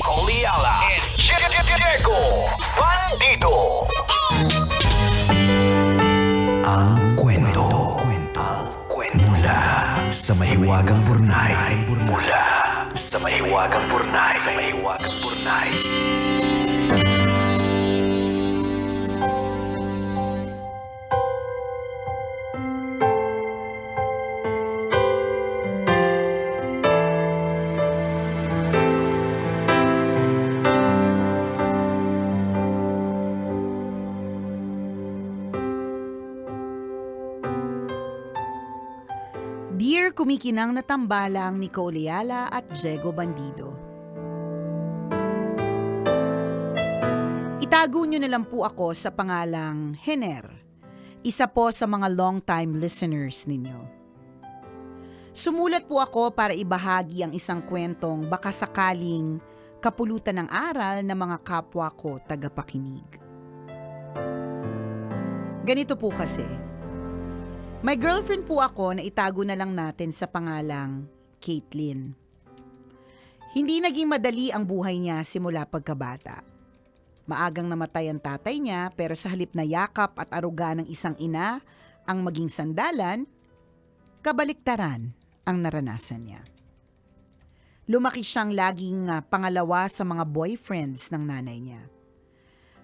Coliala and Diego Bandido. Ang kwento. Mula sa mahiwagang burnay. Mula sa mahiwagang burnay. Dear kumikinang na tambalang ni Coliala at Diego Bandido. Itago nyo na lang po ako sa pangalang Hener, isa po sa mga long-time listeners ninyo. Sumulat po ako para ibahagi ang isang kwentong baka sakaling kapulutan ng aral ng mga kapwa ko tagapakinig. Ganito po kasi. May girlfriend po ako na itago na lang natin sa pangalang Caitlin. Hindi naging madali ang buhay niya simula pagkabata. Maagang namatay ang tatay niya pero sa halip na yakap at aruga ng isang ina ang maging sandalan, kabaliktaran ang naranasan niya. Lumaki siyang laging pangalawa sa mga boyfriends ng nanay niya.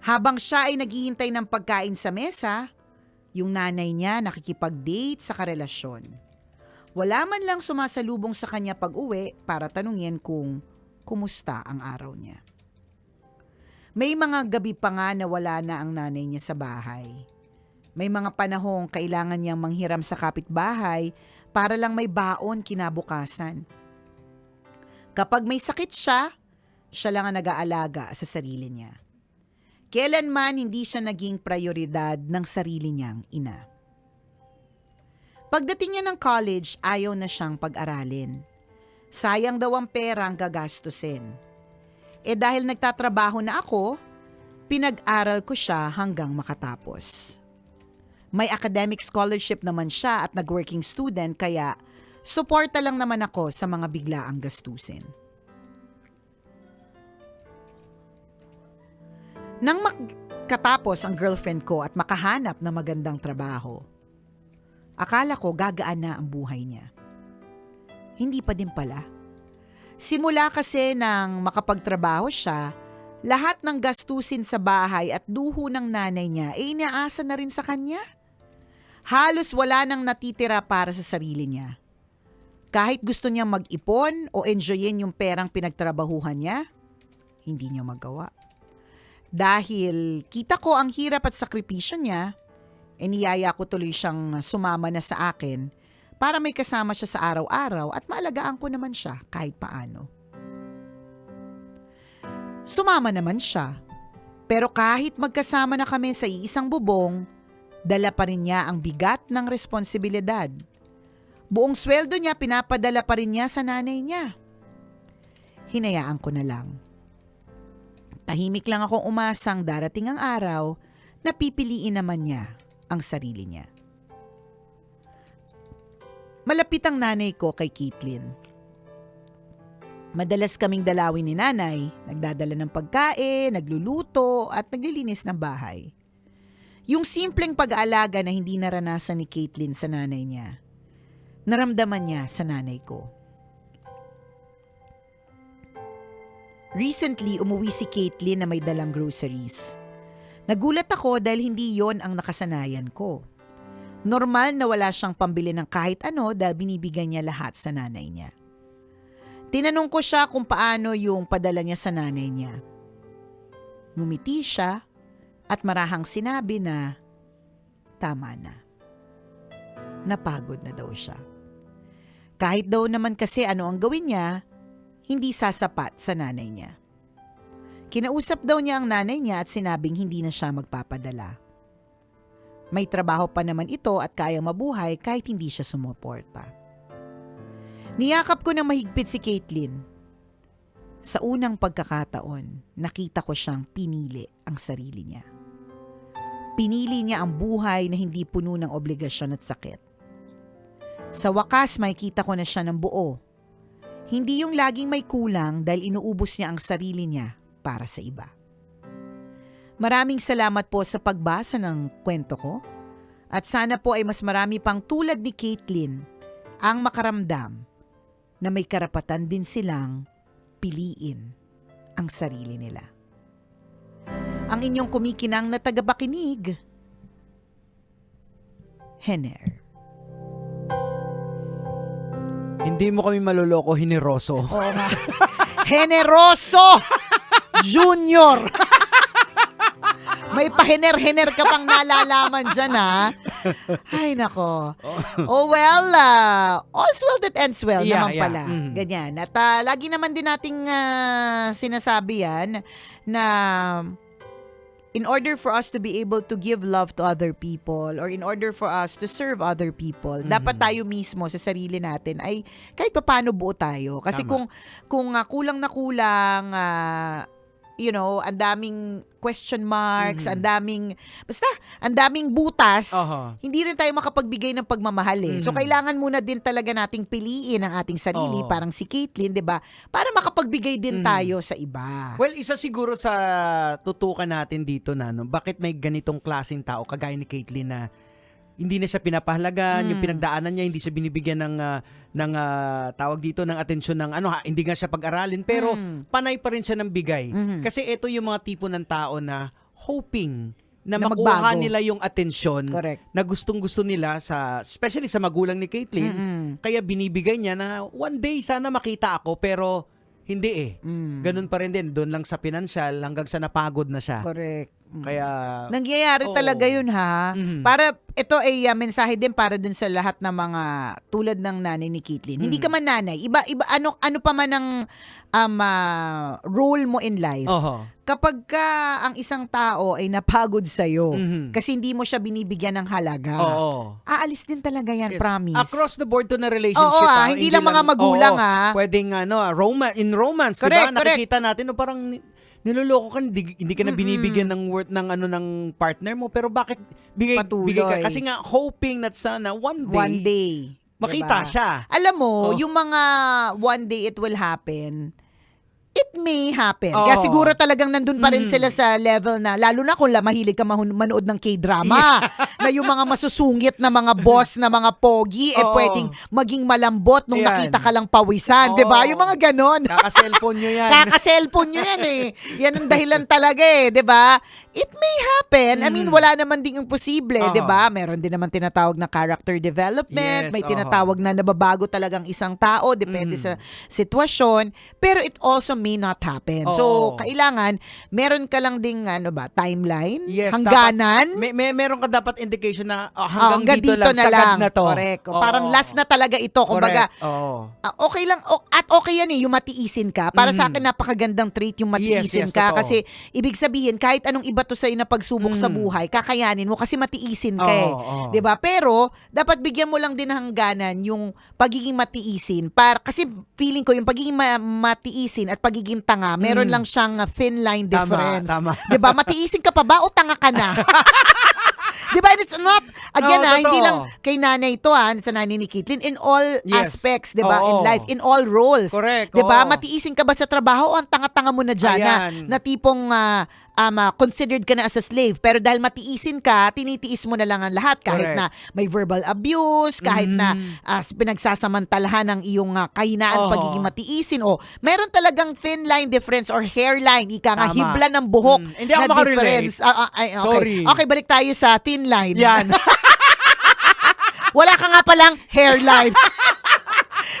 Habang siya ay naghihintay ng pagkain sa mesa, yung nanay niya nakikipag-date sa karelasyon. Wala man lang sumasalubong sa kanya pag-uwi para tanungin kung kumusta ang araw niya. May mga gabi pa nga na wala na ang nanay niya sa bahay. May mga panahong kailangan niyang manghiram sa kapitbahay para lang may baon kinabukasan. Kapag may sakit siya lang ang nag-aalaga sa sarili niya. Kailanman hindi siya naging prioridad ng sarili niyang ina. Pagdating niya ng college, ayaw na siyang pag-aralin. Sayang daw ang pera ang gagastusin. Dahil nagtatrabaho na ako, pinag-aral ko siya hanggang makatapos. May academic scholarship naman siya at nag-working student kaya suporta lang naman ako sa mga biglaang gastusin. Nang makatapos ang girlfriend ko at makahanap ng magandang trabaho, akala ko gagaan na ang buhay niya. Hindi pa din pala. Simula kasi nang makapagtrabaho siya, lahat ng gastusin sa bahay at duho ng nanay niya ay inaasa na rin sa kanya. Halos wala nang natitira para sa sarili niya. Kahit gusto niya mag-ipon o enjoyin yung perang pinagtrabahuhan niya, hindi niya magawa. Dahil kita ko ang hirap at sakripisyo niya, niyaya ko tuloy siyang sumama na sa akin para may kasama siya sa araw-araw at maalagaan ko naman siya kahit paano. Sumama naman siya, pero kahit magkasama na kami sa iisang bubong, dala pa rin niya ang bigat ng responsibilidad. Buong sweldo niya pinapadala pa rin niya sa nanay niya. Hinayaan ko na lang. Tahimik lang akong umasang darating ang araw na pipiliin naman niya ang sarili niya. Malapit ang nanay ko kay Caitlin. Madalas kaming dalawin ni nanay, nagdadala ng pagkain, nagluluto at naglilinis ng bahay. Yung simpleng pag-aalaga na hindi naranasan ni Caitlin sa nanay niya, naramdaman niya sa nanay ko. Recently, umuwi si Caitlin na may dalang groceries. Nagulat ako dahil hindi yon ang nakasanayan ko. Normal na wala siyang pambili ng kahit ano dahil binibigyan niya lahat sa nanay niya. Tinanong ko siya kung paano yung padala niya sa nanay niya. Ngumiti siya at marahang sinabi na tama na. Napagod na daw siya. Kahit daw naman kasi ano ang gawin niya, hindi sasapat sa nanay niya. Kinausap daw niya ang nanay niya at sinabing hindi na siya magpapadala. May trabaho pa naman ito at kayang mabuhay kahit hindi siya sumuporta. Niyakap ko ng mahigpit si Caitlin. Sa unang pagkakataon, nakita ko siyang pinili ang sarili niya. Pinili niya ang buhay na hindi puno ng obligasyon at sakit. Sa wakas, makikita ko na siya ng buo. Hindi yung laging may kulang dahil inuubos niya ang sarili niya para sa iba. Maraming salamat po sa pagbasa ng kwento ko at sana po ay mas marami pang tulad ni Caitlin ang makaramdam na may karapatan din silang piliin ang sarili nila. Ang inyong kumikinang na tagapakinig, Hener. Hindi mo kami maloloko, Hineroso. Oo nga. Generoso Junior. May pahener-hener ka pang nalalaman dyan, ha? Ay, nako. Oh, well, all's well that ends well naman pala. Ganyan. At lagi naman din nating sinasabi yan na in order for us to be able to give love to other people or in order for us to serve other people, dapat tayo mismo sa sarili natin ay kahit paano buo tayo. Kasi Tama. kung kulang na kulang, ang daming question marks, ang daming butas, hindi rin tayo makapagbigay ng pagmamahal eh. So kailangan muna din talaga nating piliin ang ating sarili, parang si Caitlin, 'di ba? Para makapagbigay din tayo sa iba. Well, isa siguro sa tutukan natin dito na bakit may ganitong klaseng tao kagaya ni Caitlin na hindi na siya pinapahalagan, yung pinagdaanan niya hindi siya binibigyan ng tawag dito ng atensyon ng hindi nga siya pag-aralin pero panay pa rin siya ng bigay. Kasi ito yung mga tipo ng tao na hoping na makuha magbago nila yung atensyon Correct. na gustong-gusto nila especially sa magulang ni Caitlin. Kaya binibigay niya na one day sana makita ako pero hindi eh. Ganun pa rin din doon lang sa pinansyal hanggang sa napagod na siya. Correct. Kaya nangyayari talaga yun, ha? Para ito ay mensahe din para dun sa lahat ng mga tulad ng nanay ni Caitlin. Hindi ka man nanay, iba ano pa man ang role mo in life. Kapag ka ang isang tao ay napagod sa'yo kasi hindi mo siya binibigyan ng halaga, aalis din talaga yan, yes. Promise. Across the board to na relationship. Hindi lang mga magulang, pwedeng in romance, Correct, diba? Nakikita natin parang niloloko ka, hindi ka na binibigyan ng worth ng ng partner mo, pero bakit bigay ka? Kasi nga hoping that sana one day makita siya. Alam mo, yung mga one day it will happen, it may happen. Kaya siguro talagang nandun pa rin sila sa level na, lalo na kung mahilig ka manood ng K-drama, na yung mga masusungit na mga boss na mga pogi, pwedeng maging malambot nung nakita ka lang pawisan. Diba? Yung mga ganon. Kaka-cellphone nyo yan. Kaka-cellphone nyo yan eh. Yan ang dahilan talaga eh. Diba? It may happen. I mean, wala naman ding imposible. Diba? Meron din naman tinatawag na character development. Yes, may tinatawag na nababago talagang isang tao. Depende sa sitwasyon. Pero it also may not happen. So, kailangan, meron ka lang ding, timeline? Yes, hangganan? Dapat, meron ka dapat indication na hanggang dito na lang. Sagad na to. Correct. Parang last na talaga ito. Kumbaga, okay lang, at okay yan eh, yung matiisin ka. Para sa akin, napakagandang trait yung matiisin Yes, ka. totoo. Kasi, ibig sabihin, kahit anong iba to sa'yo na pagsubok sa buhay, kakayanin mo kasi matiisin ka eh. Diba? Pero, dapat bigyan mo lang din ng hangganan yung pagiging matiisin. Kasi feeling ko, yung pagiging matiisin at pagiging tanga, meron lang siyang thin line difference. Tama. Diba? Matiisin ka pa ba o tanga ka na? Diba? And it's not, again hindi lang kay nanay ito sa nanay ni Caitlin, in all aspects, diba? In life, in all roles. Correct. Diba? Matiisin ka ba sa trabaho o ang tanga-tanga mo na dyan na tipong considered ka na as a slave. Pero dahil matiisin ka, tinitiis mo na lang ang lahat. Kahit na may verbal abuse, kahit na pinagsasamantalahan ng iyong kahinaan, pagiging matiisin. Meron talagang thin line difference or hairline. Ika nga, hibla ng buhok Hindi ako na makarelate. difference. Okay. Sorry. Okay, balik tayo sa thin line. Yan. Wala ka nga palang hairline.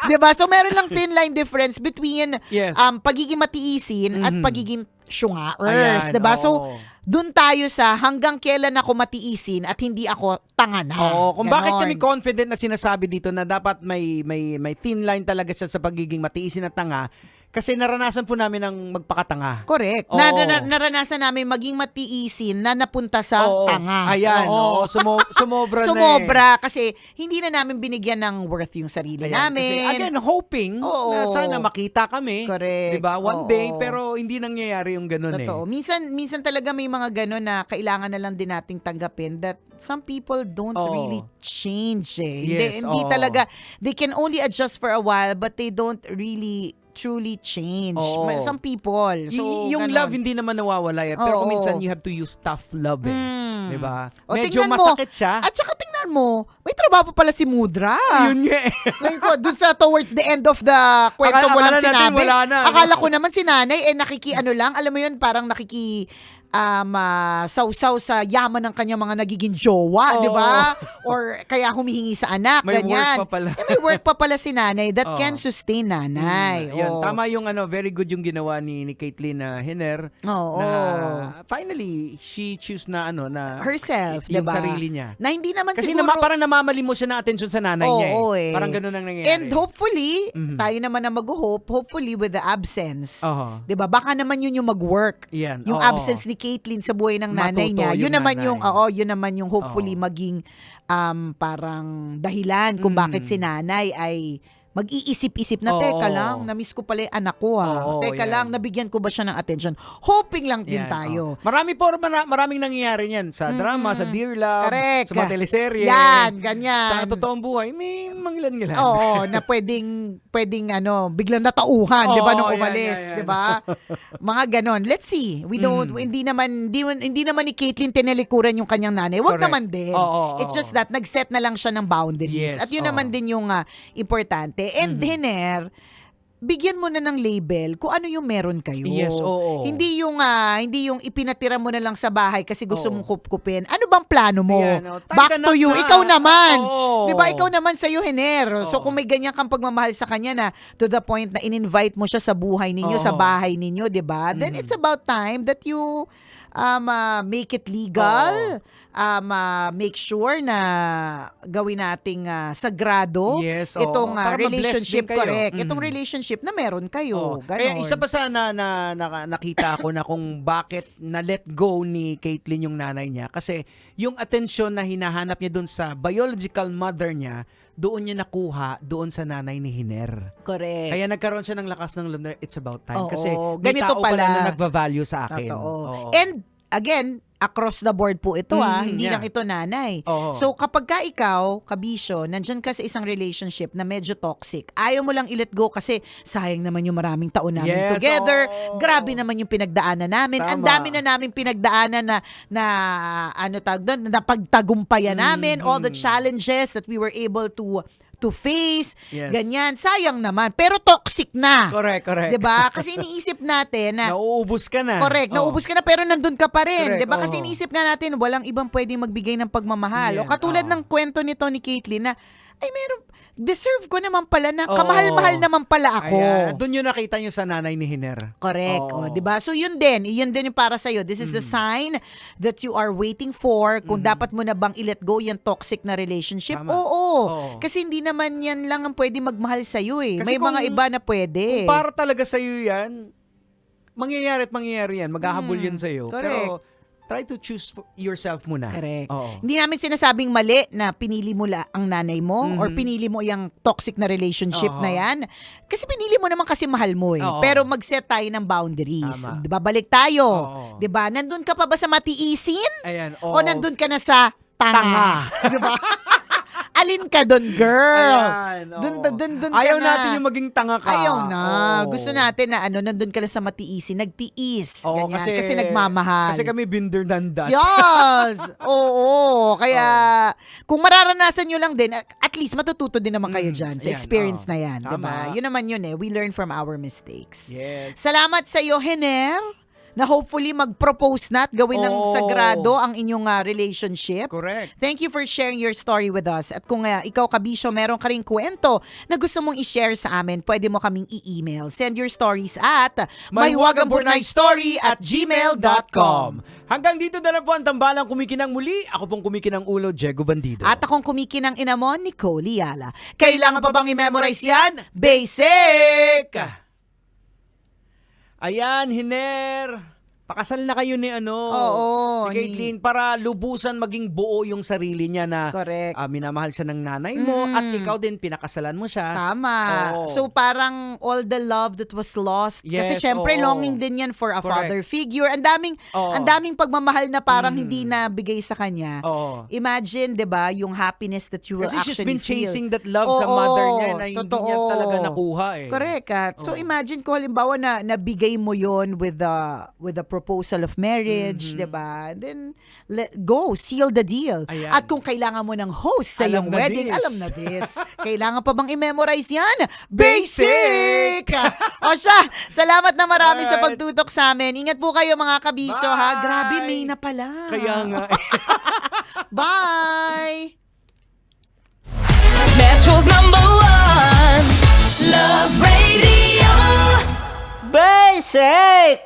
Diba? So, meron lang thin line difference between pagiging matiisin at pagiging syungaers. Diba? So, dun tayo sa hanggang kailan ako matiisin at hindi ako tanga na. Kung bakit kami confident na sinasabi dito na dapat may thin line talaga siya sa pagiging matiisin at tanga, Kasi naranasan po namin ang magpakatanga. Correct. Oo. Naranasan namin maging matiisin na napunta sa Oo. tanga. Ayan, Oo. sumobra na Sumobra kasi hindi na namin binigyan ng worth yung sarili Ayan, namin. Kasi again, hoping Oo. na sana makita kami. Correct. Diba? One Oo. day, pero hindi nangyayari yung ganun Totoo. eh. Minsan talaga may mga gano'n na kailangan na lang din nating tanggapin that some people don't Oo. really change eh. Yes, Hindi oo. talaga, they can only adjust for a while but they don't really truly change. Oo. Some people. So, Yung ganon. love hindi naman nawawala yan. Pero kung Oo. minsan you have to use tough love eh. Diba? O, Medyo tingnan mo. masakit siya. At saka tingnan mo, may trabaho pa pala si Mudra. Yun nga eh. Ngayon ko, dun sa towards the end of the kwento mo lang Akala natin sinabi. wala na, no? Akala ko naman si nanay, nakikiano lang, alam mo yun, parang sausaw sa yaman ng kanyang mga nagiging jowa, Oo. di ba? Or kaya humihingi sa anak, May ganyan. work pa pala. May work pa pala si nanay that Oo. can sustain nanay. Yun, Oo. tama yung very good yung ginawa ni Caitlyn Hiner. Oo. Na finally, she choose na na Herself, yung diba? sarili niya. Na hindi naman Kasi siguro... parang namamali mo siya ng atensyon sa nanay niya eh. Oo, eh. Parang ganun ang nangyayari. And hopefully, tayo naman na mag-hope, hopefully with the absence. Oo. 'Di ba? Baka naman yun yung mag-work. Yan, Yung oo. absence ni Caitlyn sa buhay ng nanay Matuto niya. Yun yung naman nanay. yun naman yung hopefully Oo. maging parang dahilan kung bakit si nanay ay mag-iisip-isip na, Oo. teka lang, na-miss ko pala yung anak ko Oo, teka yan. lang, nabigyan ko ba siya ng attention? Hoping lang din Yan, tayo. Maraming nangyayari niyan sa drama, sa Dear Love, Correct. sa mga teleserye. Yan, ganyan. Sa totoong buhay, may mangilan-ngilan. Oo, na pwedeng biglang natauhan, 'di ba, nung Oo, yan, umalis, yan. 'di ba? Mga ganon. Let's see. We don't hindi naman ni Caitlyn tinalikuran yung kanyang nanay. Wag Correct. naman din. Oo, It's oo. just that nag-set na lang siya ng boundaries. Yes, At yun oo. naman din yung importante. And Hiner, bigyan mo na ng label kung ano yung meron kayo. Yes, oo. Hindi yung ipinatira mo na lang sa bahay kasi gusto Oo. mong kupkupin. Ano bang plano mo? Ayan, oh. Time Back ka to na you. na. Ikaw naman. Oo. 'Di ba? Ikaw naman sa'yo, Hiner. So Oo. kung may ganyan kang pagmamahal sa kanya na to the point na in-invite mo siya sa buhay ninyo, Oo. sa bahay ninyo, 'di ba? Then it's about time that you make it legal. Make sure na gawin nating sagrado Yes, oo. itong Para ma-bless relationship, din kayo. correct. Itong relationship na meron kayo. Oo. Ganon. Kaya isa pa sa nakita ko na kung bakit na-let go ni Caitlyn yung nanay niya. Kasi yung atensyon na hinahanap niya doon sa biological mother niya, doon niya nakuha doon sa nanay ni Hiner. Correct. Kaya nagkaroon siya ng lakas ng loob na it's about time. Oo, Kasi may ganito tao pala na nagva-value sa akin. Totoo. Oo. And again, across the board po ito hindi yeah. lang ito nanay. Oo. So kapag ka ikaw, kabisyo, nandyan ka sa isang relationship na medyo toxic, ayaw mo lang i-let go kasi sayang naman yung maraming taon namin Yes, together. oo. Grabe naman yung pinagdaanan namin. Tama. Ang dami na namin pinagdaanan na ano tawag doon, na pagtagumpayan namin, all the challenges that we were able to face, Yes. ganyan. Sayang naman. Pero toxic na. Correct. 'Di ba? Kasi iniisip natin na Nauubos ka na. correct, Oo. naubos ka na pero nandun ka pa rin. Correct, 'Di ba? Kasi oo. iniisip nga natin walang ibang pwedeng magbigay ng pagmamahal. Yan, O katulad oo. ng kwento nito ni Caitlyn na ay meron deserve ko naman pala na Oo. kamahal-mahal naman pala ako. Ayan. Doon yun nakita nyo sa nanay ni Hiner. Correct. Oo. O, 'di ba? So yun din yung para sa This is the sign that you are waiting for kung dapat mo na bang i-let go yung toxic na relationship. Tama. Oo. Oo. Kasi hindi naman yan lang ang pwede magmahal sa iyo eh. Kasi May mga kung- iba na pwede. Kung para talaga sa'yo yan, mangyayari yan. Maghahabol yun sa'yo. correct. Pero try to choose yourself muna. Correct. Oo. Hindi namin sinasabing mali na pinili mo ang nanay mo or pinili mo yung toxic na relationship Oo. na yan. Kasi pinili mo naman kasi mahal mo eh. Oo. Pero mag-set tayo ng boundaries. Tama. Diba? Balik tayo. Oo. Diba? Nandun ka pa ba sa matiisin? Ayan. O nandun ka na sa tanga? Diba? Alin ka dun, girl? Ayan, oo. Dun Ayaw ka na. natin yung maging tanga ka. Ayaw na. Oo. Gusto natin na nandun ka na sa matiisin. Nagtiis. Oo, Ganyan. Kasi nagmamahal. Kasi kami binder than that. Yes! Oo. Kaya, kung mararanasan nyo lang din, at least matututo din naman kayo dyan sa ayan, experience oo. na yan. Tama. Diba? Yun naman yun eh. We learn from our mistakes. Yes. Salamat sa iyo, Hiner, na hopefully mag-propose na at gawin ng Oo. sagrado ang inyong relationship. Correct. Thank you for sharing your story with us. At kung ikaw, kabisyo, meron ka rin kwento na gusto mong i-share sa amin, pwede mo kaming i-email. Send your stories at mahiwagangburnaystory@gmail.com. Hanggang dito na lang po ang tambalang kumikinang muli. Ako pong kumikinang ulo, Diego Bandido. At akong kumikinang inamon, Nicole Yala. Kailangan pa bang i-memorize yan? Basic! Ayan, Hiner. Pakasal na kayo ni Oo, ni Caitlyn para lubusan maging buo yung sarili niya na Correct. minamahal siya ng nanay mo at ikaw din pinakasalan mo siya. Tama. Oo. So parang all the love that was lost. Kasi Yes, syempre oo. longing din yan for a Correct. father figure. Oo. Ang daming pagmamahal na parang hindi na bigay sa kanya. Oo. Imagine, 'di ba, yung happiness that you will Kasi actually she's been feel. chasing that love sa Oo, mother niya na hindi totoo. niya talaga nakuha eh. Correct. So imagine ko halimbawa na nabigay mo yon with the proposal of marriage, 'di ba? Then go, seal the deal. Ayan. At kung kailangan mo ng host sa Alam iyong na wedding, this. alam na this. Kailangan pa bang i-memorize yan? Basic! O siya, salamat na marami sa Alright. pagtutok sa amin. Ingat po kayo mga kabisyo ha. Bye! Grabe, May na pala. Kaya nga. Bye! Metro's #1 Love Radio. Basic!